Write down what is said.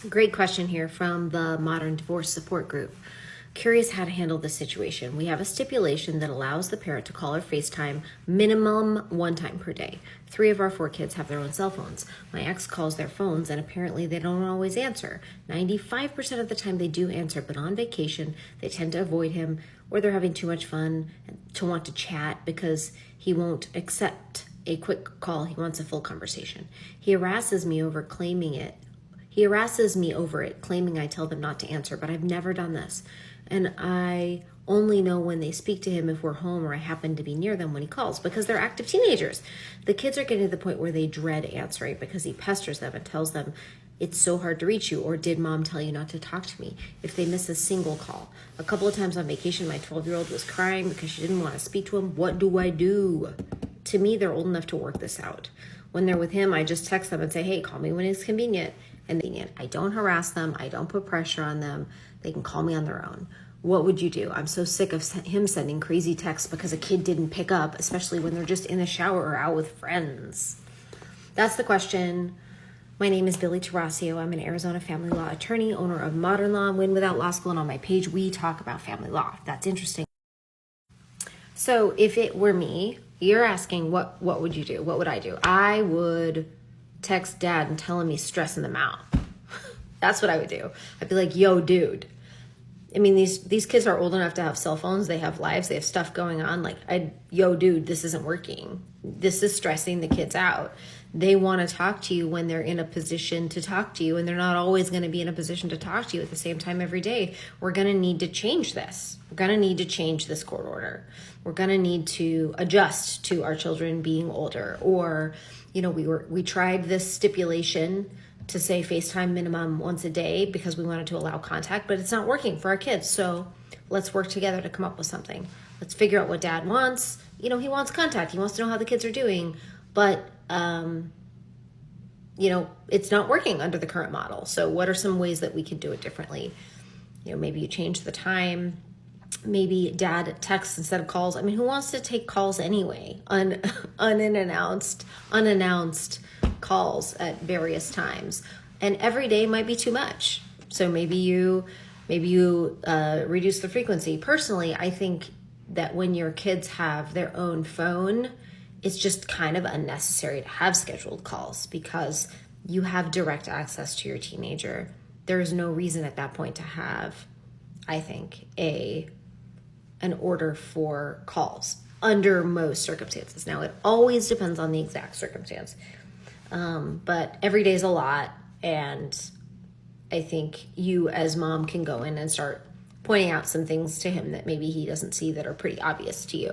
Great question here from the Modern Divorce Support Group. Curious how to handle this situation. We have a stipulation that allows the parent to call or FaceTime minimum 1 time per day. 3 of our 4 kids have their own cell phones. My ex calls their phones and apparently they don't always answer. 95% of the time they do answer, but on vacation they tend to avoid him, or they're having too much fun to want to chat because he won't accept a quick call. He wants a full conversation. He harasses me over it, claiming I tell them not to answer, but I've never done this. And I only know when they speak to him if we're home or I happen to be near them when he calls, because they're active teenagers. The kids are getting to the point where they dread answering because he pesters them and tells them it's so hard to reach you, or did mom tell you not to talk to me, if they miss a single call. A couple of times on vacation, my 12-year-old was crying because she didn't want to speak to him. What do I do? To me, they're old enough to work this out. When they're with him, I just text them and say, hey, call me when it's convenient. And I don't harass them. I don't put pressure on them. They can call me on their own. What would you do? I'm so sick of him sending crazy texts because a kid didn't pick up, especially when they're just in the shower or out with friends. That's the question. My name is Billy Tarasio. I'm an Arizona family law attorney, owner of Modern Law and Win Without Law School. And on my page, we talk about family law. That's interesting. So if it were me, you're asking, what would you do? What would I do? I would text dad and tell him he's stressing them out. That's what I would do. I'd be like, yo, dude. I mean, these kids are old enough to have cell phones. They have lives. They have stuff going on. Like, yo, dude, this isn't working. This is stressing the kids out. They want to talk to you when they're in a position to talk to you, and they're not always going to be in a position to talk to you at the same time every day. We're going to need to change this. We're going to need to change this court order. We're going to need to adjust to our children being older. Or, we tried this stipulation to say FaceTime minimum once a day because we wanted to allow contact, but it's not working for our kids. So let's work together to come up with something. Let's figure out what dad wants. He wants contact. He wants to know how the kids are doing, but, it's not working under the current model. So what are some ways that we could do it differently? Maybe you change the time. Maybe dad texts instead of calls. I mean, who wants to take calls anyway? Unannounced calls at various times, and every day might be too much. So maybe you reduce the frequency. Personally, I think that when your kids have their own phone, it's just kind of unnecessary to have scheduled calls because you have direct access to your teenager. There is no reason at that point to have, I think, an order for calls under most circumstances. Now, it always depends on the exact circumstance. But every day is a lot, and I think you as mom can go in and start pointing out some things to him that maybe he doesn't see that are pretty obvious to you.